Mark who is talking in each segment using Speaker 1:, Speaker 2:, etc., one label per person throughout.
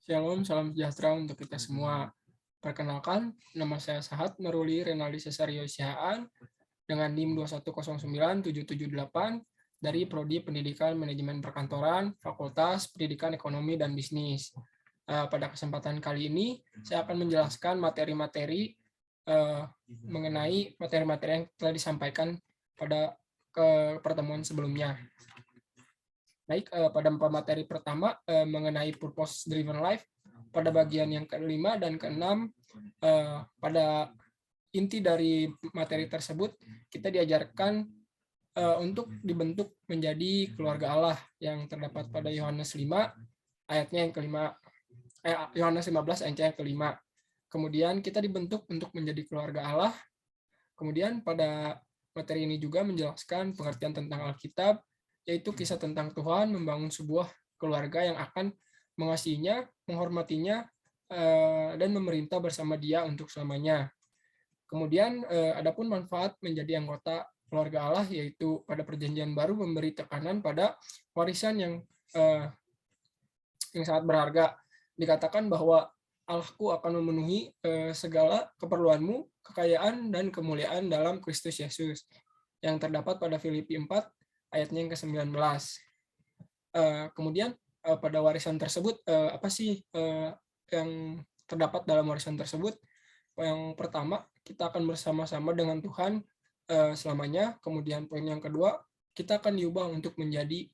Speaker 1: Shalom, salam sejahtera untuk kita semua. Perkenalkan, nama saya Sahat Maruli Renaldi Cesario Sihaan dengan NIM 2109778 dari Prodi Pendidikan Manajemen Perkantoran, Fakultas Pendidikan Ekonomi dan Bisnis. Pada kesempatan kali ini, saya akan menjelaskan materi-materi mengenai materi-materi yang telah disampaikan pada pertemuan sebelumnya. Baik, pada materi pertama mengenai purpose driven life, pada bagian yang kelima dan keenam, pada inti dari materi tersebut kita diajarkan untuk dibentuk menjadi keluarga Allah yang terdapat pada Yohanes 5 ayatnya yang kelima, Yohanes 15 ayatnya yang kelima. Kemudian kita dibentuk untuk menjadi keluarga Allah. Kemudian pada materi ini juga menjelaskan pengertian tentang Alkitab, yaitu kisah tentang Tuhan membangun sebuah keluarga yang akan mengasihinya, menghormatinya, dan memerintah bersama Dia untuk selamanya. Kemudian adapun manfaat menjadi anggota keluarga Allah, yaitu pada Perjanjian Baru memberi tekanan pada warisan yang sangat berharga. Dikatakan bahwa Allahku akan memenuhi segala keperluanmu, kekayaan, dan kemuliaan dalam Kristus Yesus, yang terdapat pada Filipi 4 ayatnya yang ke-19. Kemudian pada warisan tersebut, apa sih yang terdapat dalam warisan tersebut? Yang pertama, kita akan bersama-sama dengan Tuhan selamanya. Kemudian poin yang kedua, kita akan diubah untuk menjadi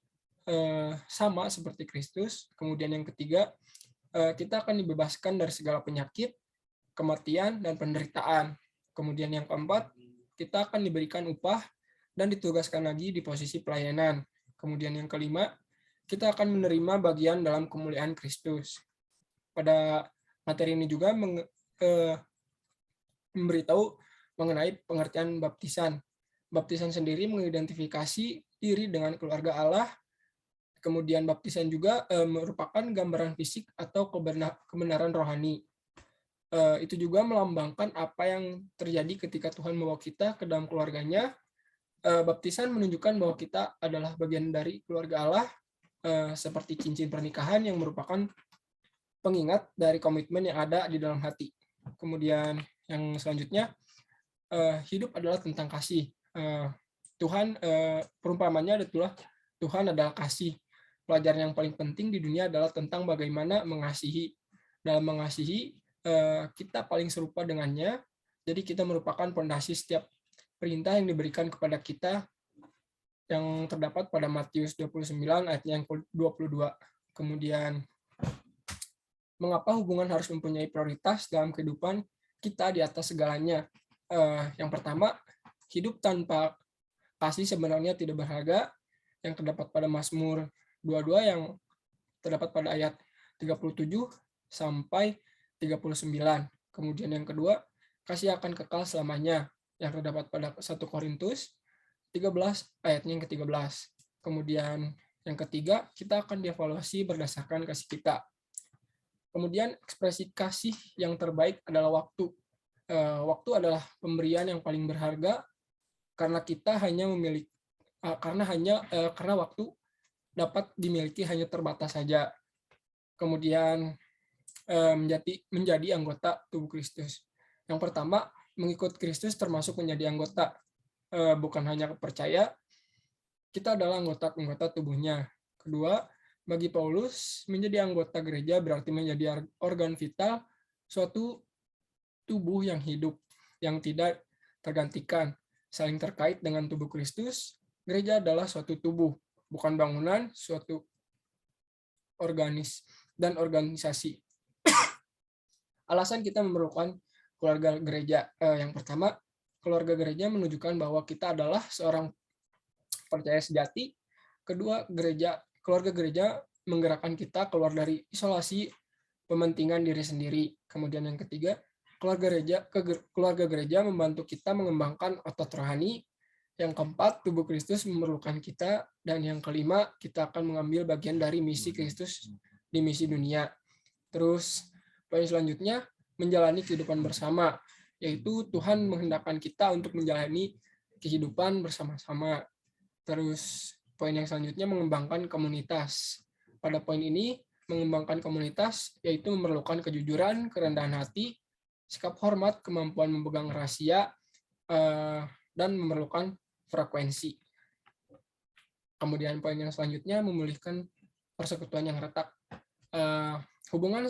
Speaker 1: sama seperti Kristus. Kemudian yang ketiga, kita akan dibebaskan dari segala penyakit, kematian, dan penderitaan. Kemudian yang keempat, kita akan diberikan upah dan ditugaskan lagi di posisi pelayanan. Kemudian yang kelima, kita akan menerima bagian dalam kemuliaan Kristus. Pada materi ini juga memberitahu mengenai pengertian baptisan. Baptisan sendiri mengidentifikasi diri dengan keluarga Allah. Kemudian baptisan juga merupakan gambaran fisik atau kebenaran rohani. Itu juga melambangkan apa yang terjadi ketika Tuhan membawa kita ke dalam keluarganya. Baptisan menunjukkan bahwa kita adalah bagian dari keluarga Allah, seperti cincin pernikahan yang merupakan pengingat dari komitmen yang ada di dalam hati. Kemudian yang selanjutnya, hidup adalah tentang kasih. Tuhan, perumpamannya adalah Tuhan adalah kasih. Pelajaran yang paling penting di dunia adalah tentang bagaimana mengasihi. Dalam mengasihi, kita paling serupa dengannya. Jadi kita merupakan fondasi setiap perintah yang diberikan kepada kita yang terdapat pada Matius 29 ayatnya yang 22. Kemudian, mengapa hubungan harus mempunyai prioritas dalam kehidupan kita di atas segalanya? Yang pertama, hidup tanpa kasih sebenarnya tidak berharga, yang terdapat pada Mazmur 22 yang terdapat pada ayat 37 sampai 39. Kemudian yang kedua, kasih akan kekal selamanya, yang terdapat pada 1 Korintus 13 ayatnya yang ke-13. Kemudian yang ketiga, kita akan dievaluasi berdasarkan kasih kita. Kemudian ekspresi kasih yang terbaik adalah waktu. Waktu adalah pemberian yang paling berharga karena kita hanya memiliki karena waktu dapat dimiliki hanya terbatas saja. Kemudian menjadi anggota tubuh Kristus. Yang pertama, mengikut Kristus termasuk menjadi anggota, bukan hanya percaya, kita adalah anggota tubuhnya. Kedua, bagi Paulus, menjadi anggota gereja berarti menjadi organ vital suatu tubuh yang hidup, yang tidak tergantikan, saling terkait dengan tubuh Kristus. Gereja adalah suatu tubuh, bukan bangunan, suatu organisasi. Alasan kita memerlukan keluarga gereja. Yang pertama, keluarga gereja menunjukkan bahwa kita adalah seorang percaya sejati. Kedua, keluarga gereja menggerakkan kita keluar dari isolasi pementingan diri sendiri. Kemudian yang ketiga, keluarga gereja membantu kita mengembangkan otot rohani. Yang keempat, tubuh Kristus memerlukan kita. Dan yang kelima, kita akan mengambil bagian dari misi Kristus di misi dunia. Terus, poin selanjutnya, menjalani kehidupan bersama, yaitu Tuhan menghendakkan kita untuk menjalani kehidupan bersama-sama. Terus, poin yang selanjutnya, mengembangkan komunitas. Pada poin ini, mengembangkan komunitas, yaitu memerlukan kejujuran, kerendahan hati, sikap hormat, kemampuan memegang rahasia, dan memerlukan frekuensi. Kemudian poin yang selanjutnya, memulihkan persekutuan yang retak. Hubungan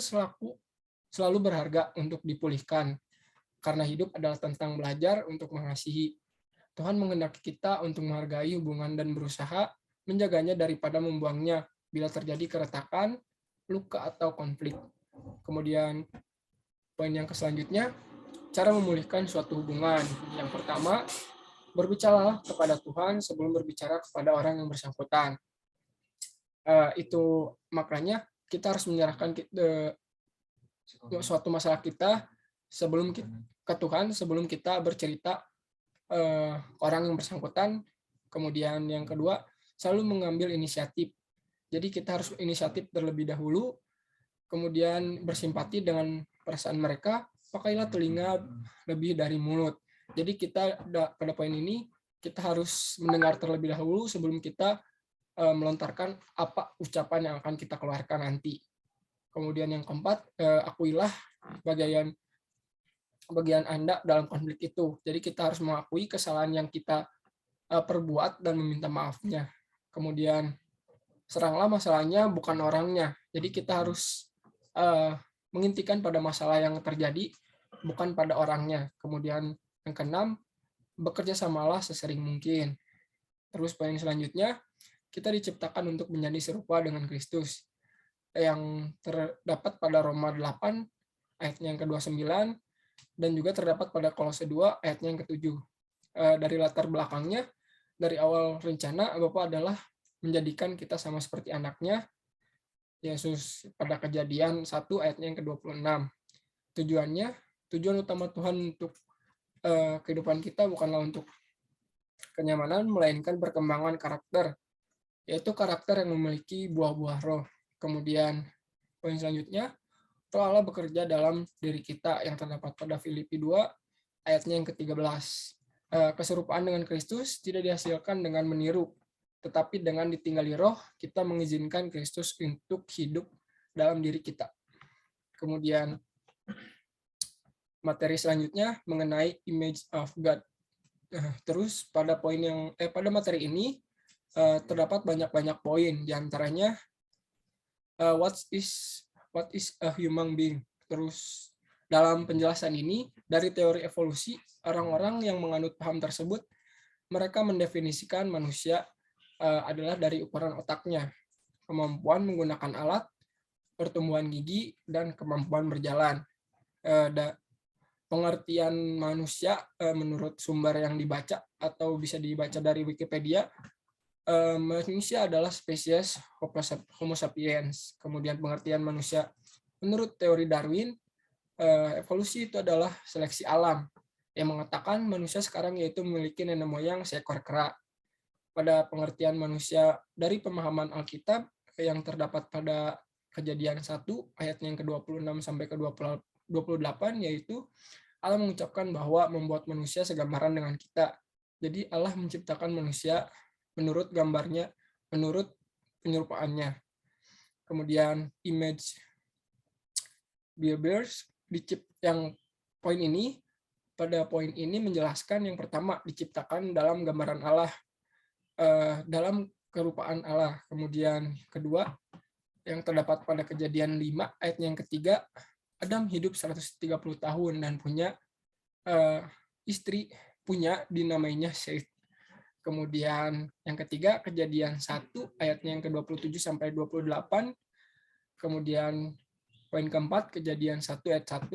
Speaker 1: selalu berharga untuk dipulihkan, karena hidup adalah tentang belajar untuk mengasihi. Tuhan menghendaki kita untuk menghargai hubungan dan berusaha menjaganya daripada membuangnya bila terjadi keretakan, luka, atau konflik. Kemudian poin yang selanjutnya, cara memulihkan suatu hubungan. Yang pertama, berbicaralah kepada Tuhan sebelum berbicara kepada orang yang bersangkutan. Itu makanya kita harus menyerahkan suatu masalah kita ke Tuhan sebelum kita bercerita orang yang bersangkutan. Kemudian yang kedua, selalu mengambil inisiatif. Jadi kita harus inisiatif terlebih dahulu, kemudian bersimpati dengan perasaan mereka, pakailah telinga lebih dari mulut. Jadi kita pada poin ini, kita harus mendengar terlebih dahulu sebelum kita melontarkan apa ucapan yang akan kita keluarkan nanti. Kemudian yang keempat, akuilah bagian Anda dalam konflik itu. Jadi kita harus mengakui kesalahan yang kita perbuat dan meminta maafnya. Kemudian seranglah masalahnya, bukan orangnya. Jadi kita harus mengintikan pada masalah yang terjadi, bukan pada orangnya. Kemudian yang keenam, bekerja samalah sesering mungkin. Terus poin selanjutnya, kita diciptakan untuk menjadi serupa dengan Kristus, yang terdapat pada Roma 8 ayatnya yang ke-29, dan juga terdapat pada Kolose 2 ayatnya yang ke-7. Dari latar belakangnya, dari awal rencana Bapa adalah menjadikan kita sama seperti anaknya, Yesus, pada Kejadian 1 ayatnya yang ke-26. Tujuan utama Tuhan untuk kehidupan kita bukanlah untuk kenyamanan, melainkan perkembangan karakter, yaitu karakter yang memiliki buah-buah roh. Kemudian poin selanjutnya, Roh Allah bekerja dalam diri kita, yang terdapat pada Filipi 2 ayatnya yang ke-13. Keserupaan dengan Kristus tidak dihasilkan dengan meniru, tetapi dengan ditinggali Roh, kita mengizinkan Kristus untuk hidup dalam diri kita. Kemudian materi selanjutnya mengenai image of God. Terus pada materi ini terdapat banyak poin, diantaranya what is a human being. Terus dalam penjelasan ini, dari teori evolusi, orang-orang yang menganut paham tersebut, mereka mendefinisikan manusia adalah dari ukuran otaknya, kemampuan menggunakan alat, pertumbuhan gigi, dan kemampuan berjalan. Pengertian manusia menurut sumber yang dibaca atau bisa dibaca dari Wikipedia, manusia adalah spesies Homo sapiens. Kemudian pengertian manusia menurut teori Darwin, evolusi itu adalah seleksi alam, yang mengatakan manusia sekarang yaitu memiliki nenek moyang seekor kera. Pada pengertian manusia dari pemahaman Alkitab yang terdapat pada Kejadian 1 ayatnya yang ke-26 sampai ke-28, yaitu Allah mengucapkan bahwa membuat manusia segambaran dengan kita. Jadi Allah menciptakan manusia menurut gambarnya, menurut penyerupaannya. Kemudian image bears, yang pada poin ini menjelaskan yang pertama, diciptakan dalam gambaran Allah, dalam kerupaan Allah. Kemudian kedua, yang terdapat pada Kejadian 5 ayatnya yang ketiga, Adam hidup 130 tahun dan punya istri, dinamainya Seth. Kemudian yang ketiga, Kejadian 1 ayatnya yang ke-27 sampai 28. Kemudian poin keempat, Kejadian 1 ayat 1,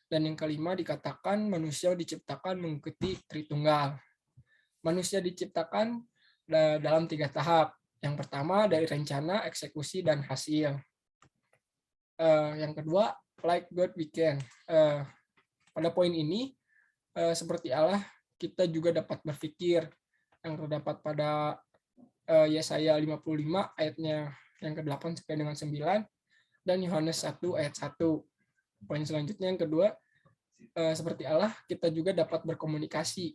Speaker 1: dan yang kelima dikatakan manusia diciptakan mengikuti Tritunggal. Manusia diciptakan dalam 3 tahap. Yang pertama dari rencana, eksekusi, dan hasil. Yang kedua, like God we can. Pada poin ini, seperti Allah, kita juga dapat berpikir, yang terdapat pada Yesaya 55 ayatnya yang ke-8 sampai dengan 9, dan Yohanes 1 ayat 1. Poin selanjutnya yang kedua, seperti Allah, kita juga dapat berkomunikasi,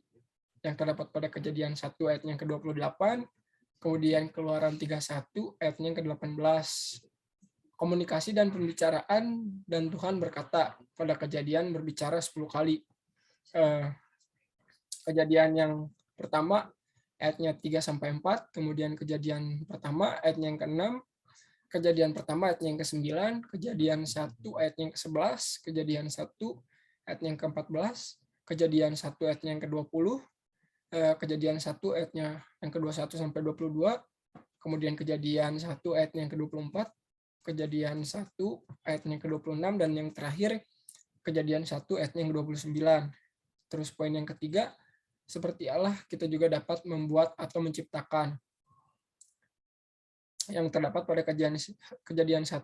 Speaker 1: yang terdapat pada Kejadian 1 ayatnya yang ke-28, kemudian Keluaran 31 ayatnya yang ke-18. komunikasi dan pembicaraan, dan Tuhan berkata. Pada Kejadian berbicara 10 kali. Kejadian yang pertama ayatnya 3-4, kemudian Kejadian pertama ayatnya yang ke-6, Kejadian pertama ayatnya yang ke-9, Kejadian 1 ayatnya yang ke-11, Kejadian 1 ayatnya yang ke-14, Kejadian 1 ayatnya yang ke-20, Kejadian 1 ayatnya yang ke-21 sampai 22, kemudian Kejadian 1 ayatnya yang ke-24, Kejadian 1 ayatnya yang ke-26, dan yang terakhir Kejadian 1 ayatnya yang ke-29. Terus poin yang ketiga, seperti Allah kita juga dapat membuat atau menciptakan, yang terdapat pada Kejadian 1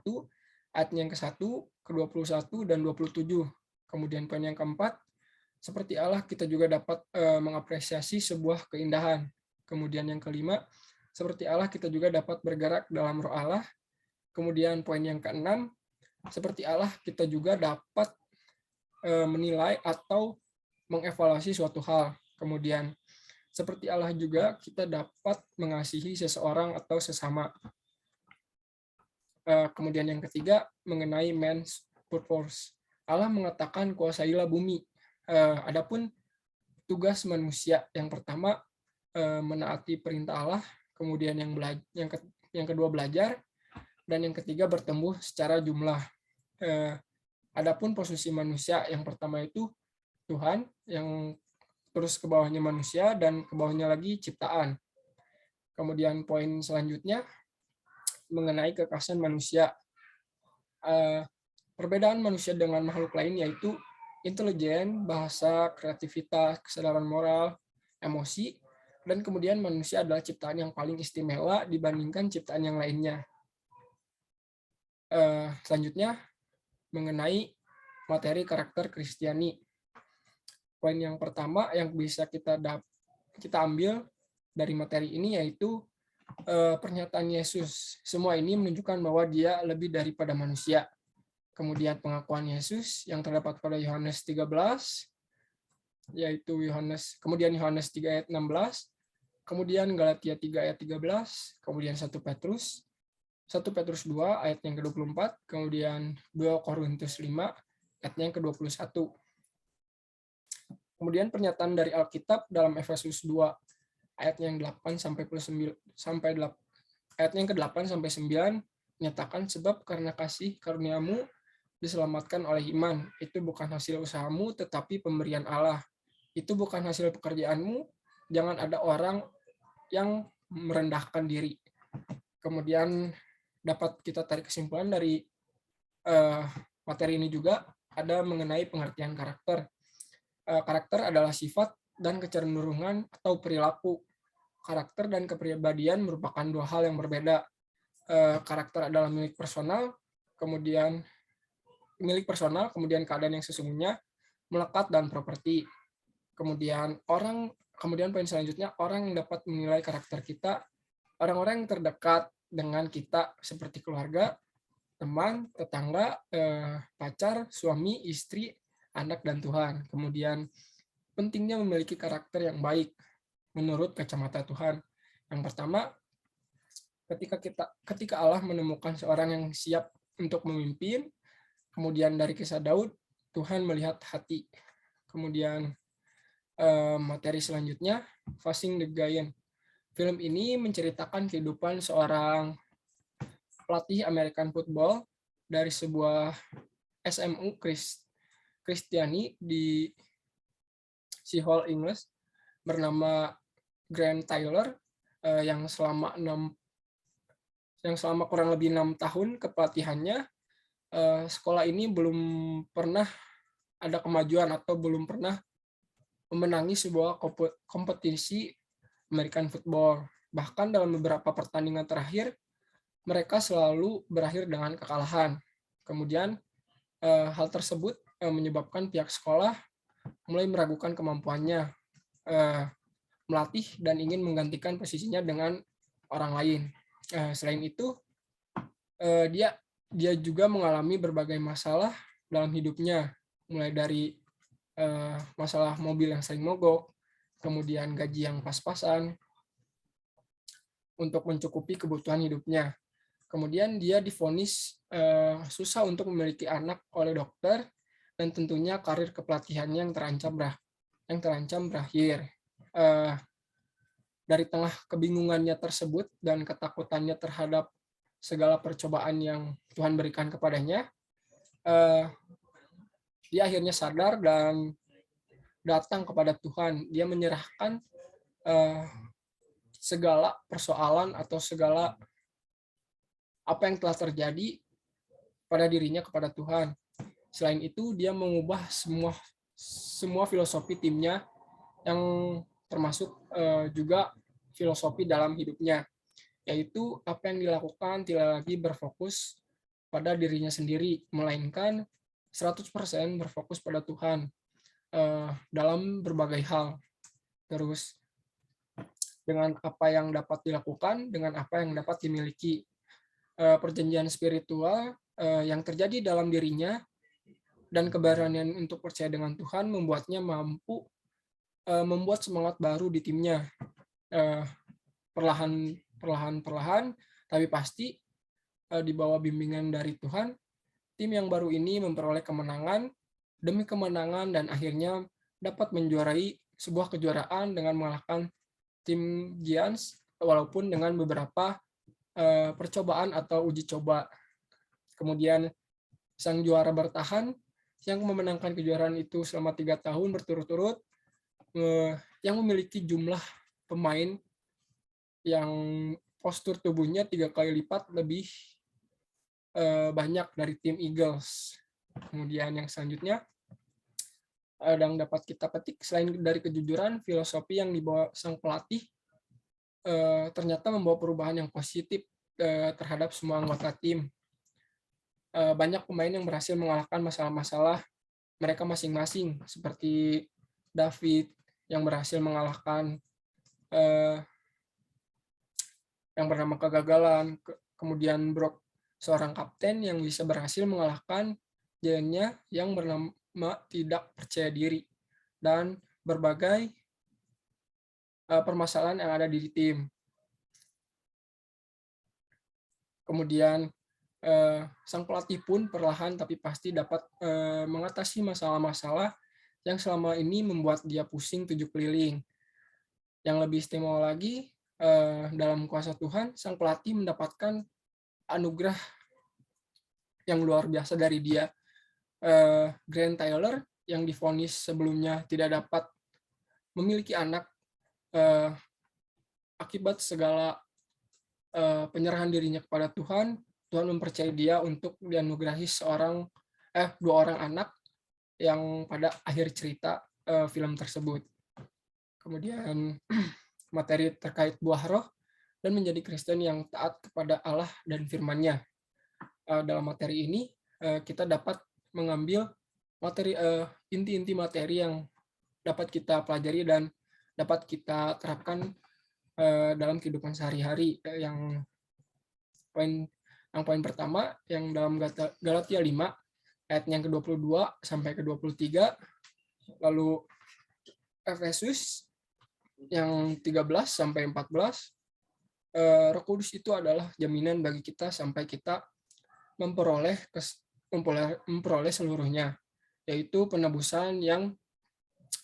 Speaker 1: ayatnya yang ke-1, ke-21 dan 27. Kemudian poin yang keempat, seperti Allah kita juga dapat mengapresiasi sebuah keindahan. Kemudian yang kelima, seperti Allah kita juga dapat bergerak dalam roh Allah. Kemudian poin yang keenam, seperti Allah kita juga dapat menilai atau mengevaluasi suatu hal. Kemudian seperti Allah juga kita dapat mengasihi seseorang atau sesama. Kemudian yang ketiga, mengenai man's purpose. Allah mengatakan kuasailah bumi. Adapun tugas manusia, yang pertama menaati perintah Allah, kemudian yang kedua belajar, dan yang ketiga bertumbuh secara jumlah. Adapun posisi manusia, yang pertama itu Tuhan, yang terus ke bawahnya manusia, dan ke bawahnya lagi ciptaan. Kemudian poin selanjutnya mengenai kekhasan manusia. Perbedaan manusia dengan makhluk lain yaitu intelijen, bahasa, kreativitas, kesadaran moral, emosi, dan kemudian manusia adalah ciptaan yang paling istimewa dibandingkan ciptaan yang lainnya. Selanjutnya mengenai materi karakter Kristiani. Poin yang pertama yang bisa kita ambil dari materi ini yaitu pernyataan Yesus. Semua ini menunjukkan bahwa dia lebih daripada manusia. Kemudian pengakuan Yesus yang terdapat pada Yohanes 13, yaitu kemudian Yohanes 3 ayat 16, kemudian Galatia 3 ayat 13, kemudian 1 Petrus 2 ayat yang ke-24, kemudian 2 Korintus 5 ayat yang ke-21. Kemudian pernyataan dari Alkitab dalam Efesus 2 ayat yang 8 sampai ayat yang ke-8 sampai 9 menyatakan, sebab karena kasih karuniamu diselamatkan oleh iman. Itu bukan hasil usahamu, tetapi pemberian Allah. Itu bukan hasil pekerjaanmu. Jangan ada orang yang merendahkan diri. Kemudian dapat kita tarik kesimpulan dari materi ini juga ada mengenai pengertian karakter. Karakter adalah sifat dan kecenderungan atau perilaku. Karakter dan kepribadian merupakan dua hal yang berbeda. Karakter adalah milik personal, kemudian keadaan yang sesungguhnya, melekat dan properti. Kemudian poin selanjutnya, orang yang dapat menilai karakter kita, orang-orang yang terdekat dengan kita seperti keluarga, teman, tetangga, pacar, suami, istri, anak, dan Tuhan. Kemudian pentingnya memiliki karakter yang baik menurut kacamata Tuhan. Yang pertama, ketika Allah menemukan seorang yang siap untuk memimpin. Kemudian dari kisah Daud, Tuhan melihat hati. Kemudian materi selanjutnya, Facing the Giant. Film ini menceritakan kehidupan seorang pelatih American football dari sebuah SMU Kristiani di Seoul, Inggris, bernama Grant Taylor, yang selama kurang lebih 6 tahun kepelatihannya. Sekolah ini belum pernah ada kemajuan atau belum pernah memenangi sebuah kompetisi American football. Bahkan dalam beberapa pertandingan terakhir, mereka selalu berakhir dengan kekalahan. Kemudian hal tersebut menyebabkan pihak sekolah mulai meragukan kemampuannya melatih dan ingin menggantikan posisinya dengan orang lain. Selain itu, dia juga mengalami berbagai masalah dalam hidupnya, mulai dari masalah mobil yang sering mogok, kemudian gaji yang pas-pasan untuk mencukupi kebutuhan hidupnya. Kemudian dia divonis susah untuk memiliki anak oleh dokter, dan tentunya karir kepelatihannya yang terancam berakhir. Eh, dari tengah kebingungannya tersebut dan ketakutannya terhadap segala percobaan yang Tuhan berikan kepadanya, dia akhirnya sadar dan datang kepada Tuhan. Dia menyerahkan segala persoalan atau segala apa yang telah terjadi pada dirinya kepada Tuhan. Selain itu, dia mengubah semua filosofi timnya, yang termasuk juga filosofi dalam hidupnya, yaitu apa yang dilakukan tidak lagi berfokus pada dirinya sendiri, melainkan 100% berfokus pada Tuhan dalam berbagai hal. Terus dengan apa yang dapat dilakukan, dengan apa yang dapat dimiliki. Perjanjian spiritual yang terjadi dalam dirinya dan keberanian untuk percaya dengan Tuhan membuatnya mampu membuat semangat baru di timnya. Perlahan, tapi pasti di bawah bimbingan dari Tuhan, tim yang baru ini memperoleh kemenangan demi kemenangan dan akhirnya dapat menjuarai sebuah kejuaraan dengan mengalahkan tim Giants, walaupun dengan beberapa percobaan atau uji coba. Kemudian sang juara bertahan yang memenangkan kejuaraan itu selama 3 tahun berturut-turut, yang memiliki jumlah pemain yang postur tubuhnya 3 kali lipat lebih banyak dari tim Eagles. Kemudian yang selanjutnya yang dapat kita petik, selain dari kejujuran, filosofi yang dibawa sang pelatih ternyata membawa perubahan yang positif terhadap semua anggota tim. Banyak pemain yang berhasil mengalahkan masalah-masalah mereka masing-masing, seperti David yang berhasil mengalahkan yang bernama kegagalan, kemudian Brock, seorang kapten yang bisa berhasil mengalahkan Giant-nya yang bernama tidak percaya diri, dan berbagai permasalahan yang ada di tim. Kemudian sang pelatih pun perlahan tapi pasti dapat mengatasi masalah-masalah yang selama ini membuat dia pusing 7 keliling. Yang lebih istimewa lagi, dalam kuasa Tuhan, sang pelatih mendapatkan anugerah yang luar biasa dari dia. Grant Taylor yang divonis sebelumnya tidak dapat memiliki anak akibat segala penyerahan dirinya kepada Tuhan, Tuhan mempercayai dia untuk dianugerahi dua orang anak yang pada akhir cerita film tersebut. Kemudian materi terkait buah roh dan menjadi Kristen yang taat kepada Allah dan firman-Nya. Dalam materi ini kita dapat mengambil materi inti-inti materi yang dapat kita pelajari dan dapat kita terapkan dalam kehidupan sehari-hari. Yang poin pertama yang dalam Galatia 5 ayat yang ke-22 sampai ke-23, lalu Efesus yang 13 sampai 14, Roh Kudus itu adalah jaminan bagi kita sampai kita memperoleh seluruhnya, yaitu penebusan yang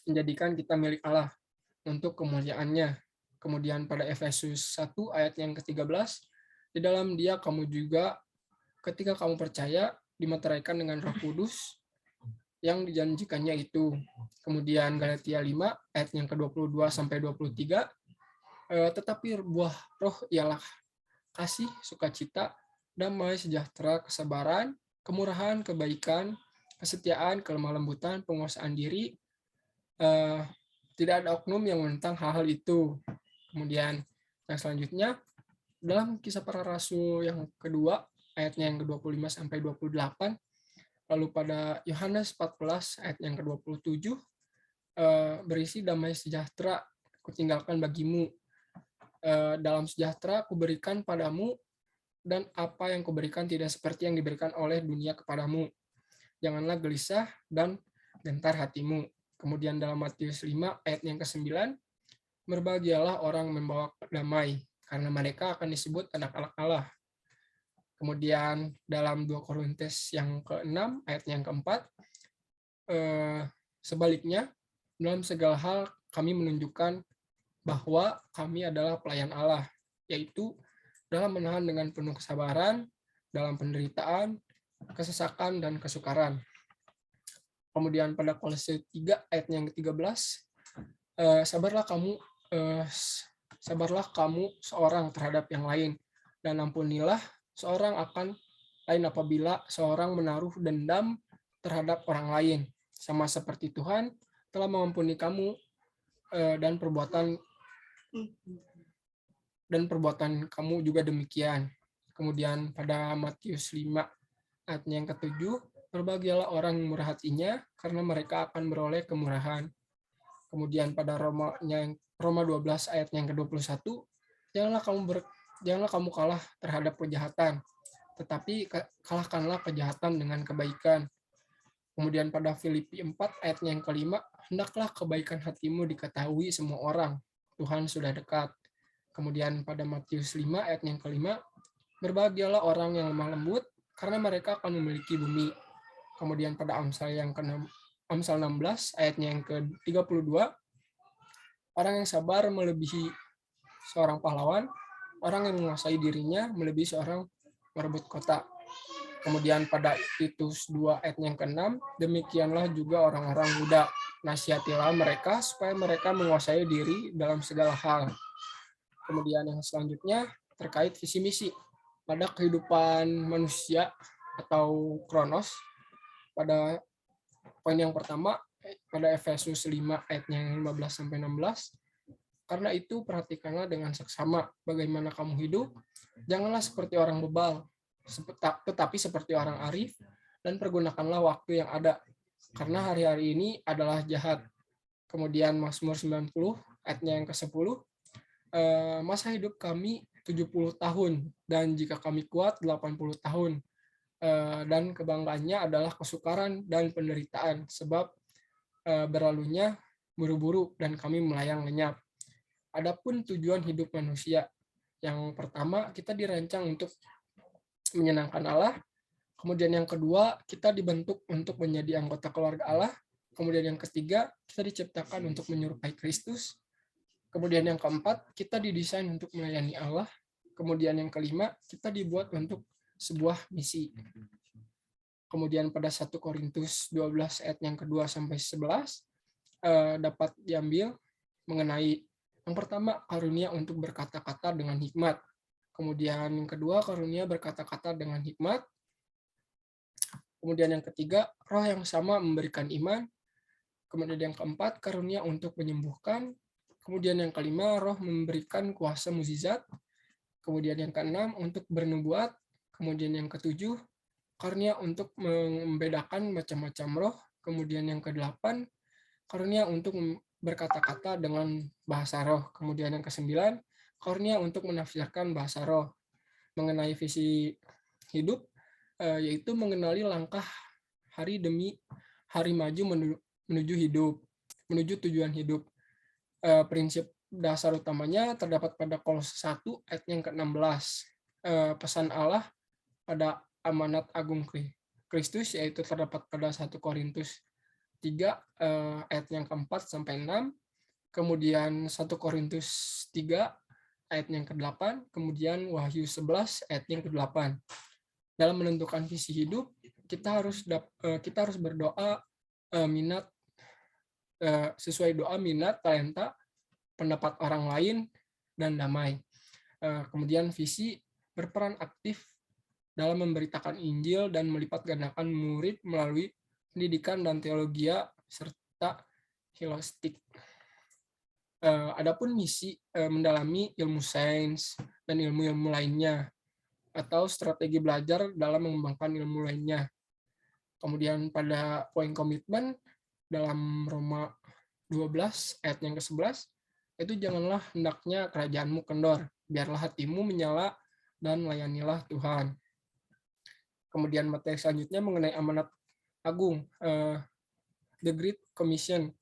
Speaker 1: menjadikan kita milik Allah untuk kemuliaan-Nya. Kemudian pada Efesus 1 ayat yang ke-13, di dalam Dia kamu juga ketika kamu percaya dimeteraikan dengan Roh Kudus yang dijanjikannya itu. Kemudian Galatia 5 ayat yang ke-22 sampai 23, tetapi buah roh ialah kasih, sukacita, damai, sejahtera, kesabaran, kemurahan, kebaikan, kesetiaan, kelemah lembutan, penguasaan diri. Tidak ada oknum yang menentang hal-hal itu. Kemudian yang selanjutnya dalam Kisah Para Rasul yang kedua ayatnya yang ke-25 sampai 28, lalu pada Yohanes 14 ayat yang ke-27 berisi damai sejahtera kutinggalkan bagimu. Dalam sejahtera kuberikan padamu, dan apa yang kuberikan tidak seperti yang diberikan oleh dunia kepadamu. Janganlah gelisah dan gentar hatimu. Kemudian dalam Matius 5 ayat yang ke-9, berbahagialah orang membawa damai, karena mereka akan disebut anak-anak Allah. Kemudian dalam 2 Korintus yang ke-6 ayatnya yang keempat, sebaliknya dalam segala hal kami menunjukkan bahwa kami adalah pelayan Allah, yaitu dalam menahan dengan penuh kesabaran, dalam penderitaan, kesesakan, dan kesukaran. Kemudian pada Kolose 3 ayatnya yang ke-13, sabarlah kamu seorang terhadap yang lain, dan ampunilah seorang akan lain apabila seorang menaruh dendam terhadap orang lain, sama seperti Tuhan telah mengampuni kamu, dan perbuatan kamu juga demikian. Kemudian pada Matius 5 ayatnya yang ke-7, berbahagialah orang yang murah hatinya, karena mereka akan beroleh kemurahan. Kemudian pada Roma 12 ayat yang ke-21, janganlah kamu kalah terhadap kejahatan, tetapi kalahkanlah kejahatan dengan kebaikan. Kemudian pada Filipi 4 ayat yang ke-5, hendaklah kebaikan hatimu diketahui semua orang, Tuhan sudah dekat. Kemudian pada Matius 5 ayat yang ke-5, berbahagialah orang yang lemah lembut, karena mereka akan memiliki bumi. Kemudian pada Amsal 16 ayatnya yang ke-32, orang yang sabar melebihi seorang pahlawan, orang yang menguasai dirinya melebihi seorang merebut kota. Kemudian pada Titus 2 ayat yang ke-6, demikianlah juga orang-orang muda, nasihatilah mereka supaya mereka menguasai diri dalam segala hal. Kemudian yang selanjutnya terkait visi misi. Pada kehidupan manusia atau kronos, pada poin yang pertama, pada Efesus 5 ayatnya yang 15-16, karena itu perhatikanlah dengan seksama bagaimana kamu hidup, janganlah seperti orang bebal, tetapi seperti orang arif, dan pergunakanlah waktu yang ada, karena hari-hari ini adalah jahat. Kemudian Mazmur 90 ayatnya yang ke-10, masa hidup kami 70 tahun, dan jika kami kuat 80 tahun, dan kebanggaannya adalah kesukaran dan penderitaan, sebab berlalunya buru-buru dan kami melayang lenyap. Adapun tujuan hidup manusia, yang pertama kita dirancang untuk menyenangkan Allah, kemudian yang kedua kita dibentuk untuk menjadi anggota keluarga Allah, kemudian yang ketiga kita diciptakan untuk menyerupai Kristus, kemudian yang keempat kita didesain untuk melayani Allah, kemudian yang kelima kita dibuat untuk sebuah misi. Kemudian pada 1 Korintus 12 ayat yang kedua sampai 11 dapat diambil mengenai yang pertama karunia untuk berkata-kata dengan hikmat. Kemudian yang kedua karunia berkata-kata dengan hikmat. Kemudian yang ketiga roh yang sama memberikan iman. Kemudian yang keempat karunia untuk menyembuhkan. Kemudian yang kelima roh memberikan kuasa mukjizat. Kemudian yang keenam untuk bernubuat. Kemudian yang ketujuh karunia untuk membedakan macam-macam roh. Kemudian yang kedelapan karunia untuk berkata-kata dengan bahasa roh. Kemudian yang kesembilan karunia untuk menafsirkan bahasa roh. Mengenai visi hidup, yaitu mengenali langkah hari demi hari maju menuju tujuan hidup. Prinsip dasar utamanya terdapat pada Kolose 1 ayat yang ke-16. Pesan Allah pada amanat agung Kristus, yaitu terdapat pada 1 Korintus 3 ayat yang ke-4 sampai 6, kemudian 1 Korintus 3 ayat yang ke-8, kemudian Wahyu 11 ayat yang ke-8. Dalam menentukan visi hidup, kita harus berdoa minat sesuai doa minat, talenta, pendapat orang lain, dan damai. Kemudian visi berperan aktif dalam memberitakan Injil dan melipat gandakan murid melalui pendidikan dan teologia serta hilastik. Adapun misi mendalami ilmu sains dan ilmu-ilmu lainnya atau strategi belajar dalam mengembangkan ilmu lainnya. Kemudian pada poin komitmen dalam Roma 12 ayat yang ke-11, itu janganlah hendaknya kerajaanmu kendor, biarlah hatimu menyala dan layanilah Tuhan. Kemudian materi selanjutnya mengenai amanat agung, the Great Commission,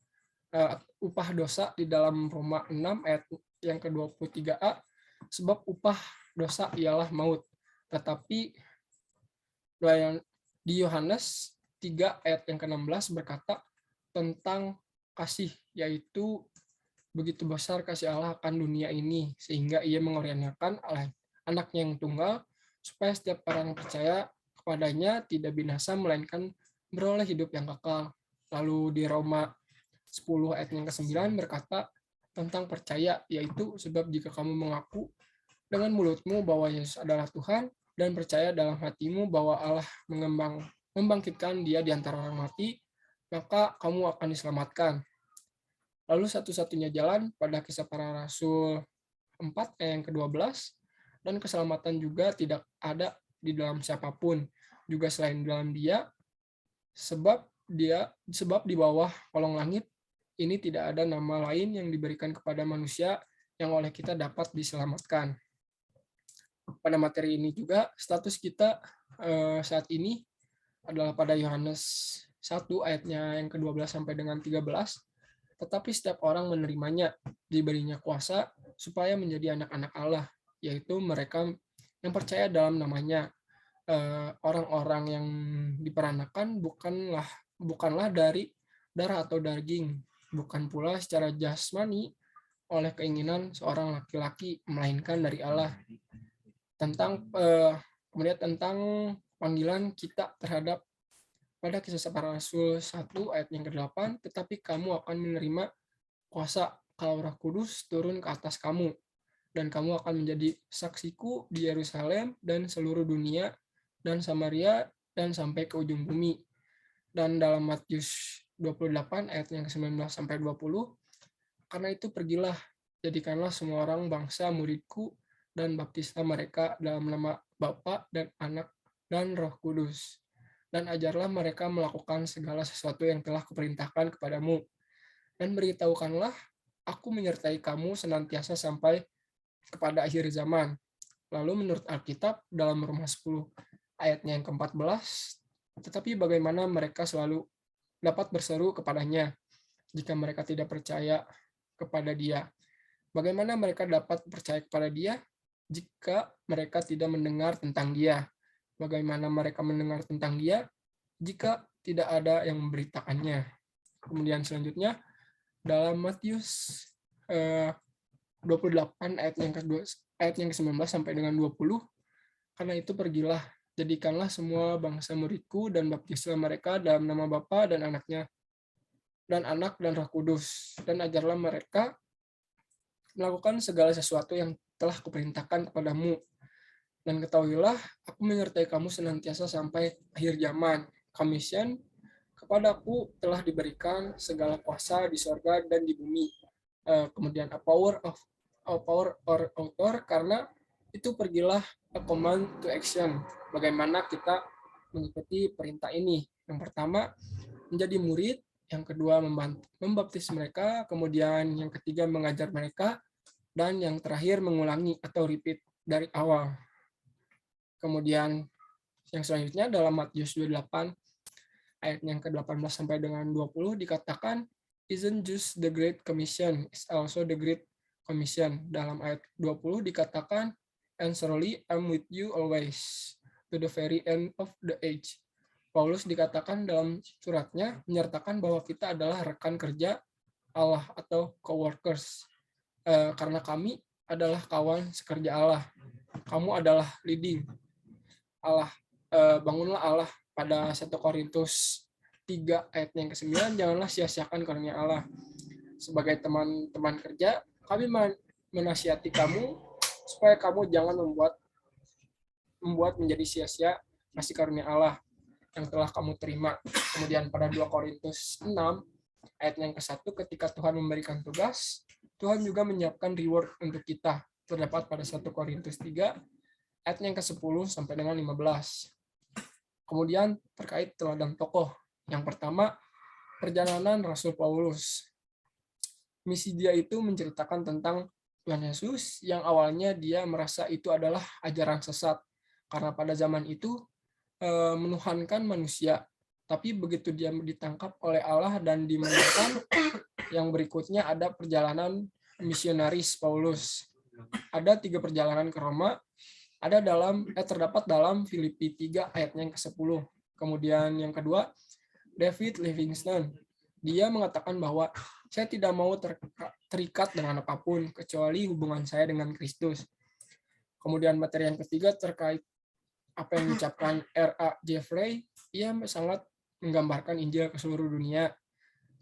Speaker 1: upah dosa di dalam Roma 6 ayat yang ke-23a, sebab upah dosa ialah maut, tetapi Di Yohanes 3 ayat yang ke-16 berkata tentang kasih, yaitu begitu besar kasih Allah akan dunia ini sehingga ia mengorbankan anaknya yang tunggal supaya setiap orang yang percaya kepadanya tidak binasa melainkan beroleh hidup yang kekal. Lalu di Roma 10 ayat yang ke-9 berkata tentang percaya, yaitu sebab jika kamu mengaku dengan mulutmu bahwa Yesus adalah Tuhan dan percaya dalam hatimu bahwa Allah membangkitkan dia di antara orang mati, maka kamu akan diselamatkan. Lalu satu-satunya jalan pada Kisah Para Rasul 4 ayat yang ke-12, dan keselamatan juga tidak ada di dalam siapapun, juga selain dalam dia, sebab di bawah kolong langit ini tidak ada nama lain yang diberikan kepada manusia yang oleh kita dapat diselamatkan. Pada materi ini juga, status kita saat ini adalah pada Yohanes 1 ayatnya yang ke-12 sampai dengan 13, tetapi setiap orang menerimanya, diberinya kuasa supaya menjadi anak-anak Allah, yaitu mereka yang percaya dalam namanya. Orang-orang yang diperanakan bukanlah dari darah atau daging, bukan pula secara jasmani oleh keinginan seorang laki-laki, melainkan dari Allah. Kemudian tentang panggilan kita terhadap pada Kisah Para Rasul 1 ayat yang ke-8, tetapi kamu akan menerima kuasa kalau Roh Kudus turun ke atas kamu, dan kamu akan menjadi saksiku di Yerusalem dan seluruh dunia dan Samaria dan sampai ke ujung bumi. Dan dalam Matius 28 ayat yang ke-19 sampai 20, karena itu pergilah, jadikanlah semua orang bangsa muridku dan baptislah mereka dalam nama Bapa dan Anak dan Roh Kudus. Dan ajarlah mereka melakukan segala sesuatu yang telah kuperintahkan kepadamu. Dan beritahukanlah, aku menyertai kamu senantiasa sampai kepada akhir zaman. Lalu menurut Alkitab dalam Roma 10 ayatnya yang ke-14, tetapi bagaimana mereka selalu dapat berseru kepadanya jika mereka tidak percaya kepada dia? Bagaimana mereka dapat percaya kepada dia jika mereka tidak mendengar tentang dia? Bagaimana mereka mendengar tentang dia jika tidak ada yang memberitakannya? Kemudian selanjutnya dalam Matius 28 ayat yang ke-19 sampai dengan 20, karena itu pergilah, jadikanlah semua bangsa muridku dan baptislah mereka dalam nama Bapa dan Anaknya dan Anak dan Roh Kudus, dan ajarlah mereka melakukan segala sesuatu yang telah kuperintahkan kepadamu. Dan ketahuilah, aku menyertai kamu senantiasa sampai akhir zaman. Commission, kepadaku telah diberikan segala kuasa di sorga dan di bumi. Kemudian a power or author, karena itu pergilah, a command to action. Bagaimana kita mengikuti perintah ini? Yang pertama, menjadi murid. Yang kedua, membaptis mereka. Kemudian yang ketiga, mengajar mereka. Dan yang terakhir, mengulangi atau repeat dari awal. Kemudian yang selanjutnya dalam Matius 28 ayat yang ke-18 sampai dengan 20 dikatakan, isn't just the Great Commission, it's also the Great Commission. Dalam ayat 20 dikatakan, and surely I'm with you always to the very end of the age. Paulus dikatakan dalam suratnya menyertakan bahwa kita adalah rekan kerja Allah atau co-workers. Karena kami adalah kawan sekerja Allah. Kamu adalah leading Allah. Bangunlah Allah pada 1 Korintus 3 ayat yang ke-9, janganlah sia-siakan karunia Allah. Sebagai teman-teman kerja, kami menasihati kamu supaya kamu jangan membuat menjadi sia-sia kasih karunia Allah yang telah kamu terima. Kemudian pada 2 Korintus 6 ayat yang ke-1, ketika Tuhan memberikan tugas, Tuhan juga menyiapkan reward untuk kita. Terdapat pada 1 Korintus 3 ayat yang ke-10 sampai dengan 15. Kemudian terkait teladan tokoh. Yang pertama, perjalanan Rasul Paulus. Misi dia itu menceritakan tentang Tuhan Yesus yang awalnya dia merasa itu adalah ajaran sesat. Karena pada zaman itu menuhankan manusia. Tapi begitu dia ditangkap oleh Allah dan dimenangkan, yang berikutnya ada perjalanan misionaris Paulus. Ada 3 perjalanan ke Roma, terdapat dalam Filipi 3 ayatnya yang ke-10. Kemudian yang kedua, David Livingstone. Dia mengatakan bahwa saya tidak mau terikat dengan apapun kecuali hubungan saya dengan Kristus. Kemudian materi yang ketiga terkait apa yang diucapkan R.A. Jeffrey, ia sangat menggambarkan Injil ke seluruh dunia.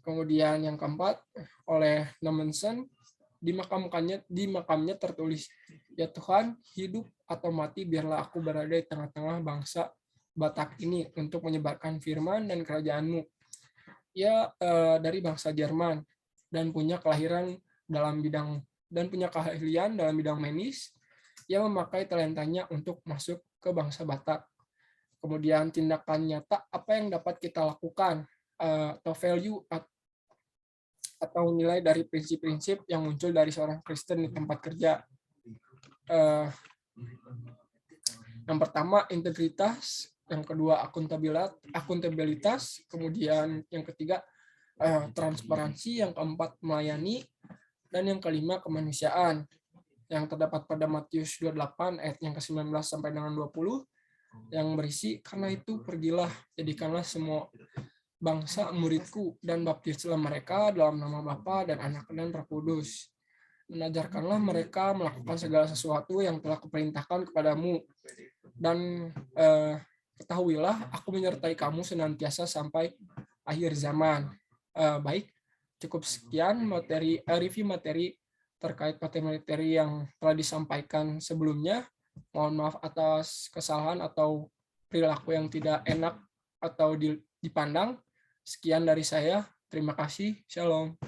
Speaker 1: Kemudian yang keempat, oleh Nommensen, di makamnya tertulis, ya Tuhan, hidup atau mati biarlah aku berada di tengah-tengah bangsa Batak ini untuk menyebarkan firman dan kerajaan-Mu. Ia dari bangsa Jerman dan punya keahlian dalam bidang medis. Ia memakai talentanya untuk masuk ke bangsa Batak. Kemudian tindakan nyata apa yang dapat kita lakukan atau value atau nilai dari prinsip-prinsip yang muncul dari seorang Kristen di tempat kerja. Yang pertama integritas, yang kedua akuntabilitas, kemudian yang ketiga transparansi, yang keempat melayani, dan yang kelima kemanusiaan. Yang terdapat pada Matius 28 ayat yang ke-19 sampai dengan 20 yang berisi, karena itu pergilah, jadikanlah semua bangsa muridku dan baptislah mereka dalam nama Bapa dan Anak dan Roh Kudus. Mengajarkanlah mereka melakukan segala sesuatu yang telah kuperintahkan kepadamu. Dan ketahuilah aku menyertai kamu senantiasa sampai akhir zaman. Baik, cukup sekian review materi terkait materi yang telah disampaikan sebelumnya. Mohon maaf atas kesalahan atau perilaku yang tidak enak atau dipandang. Sekian dari saya. Terima kasih. Shalom.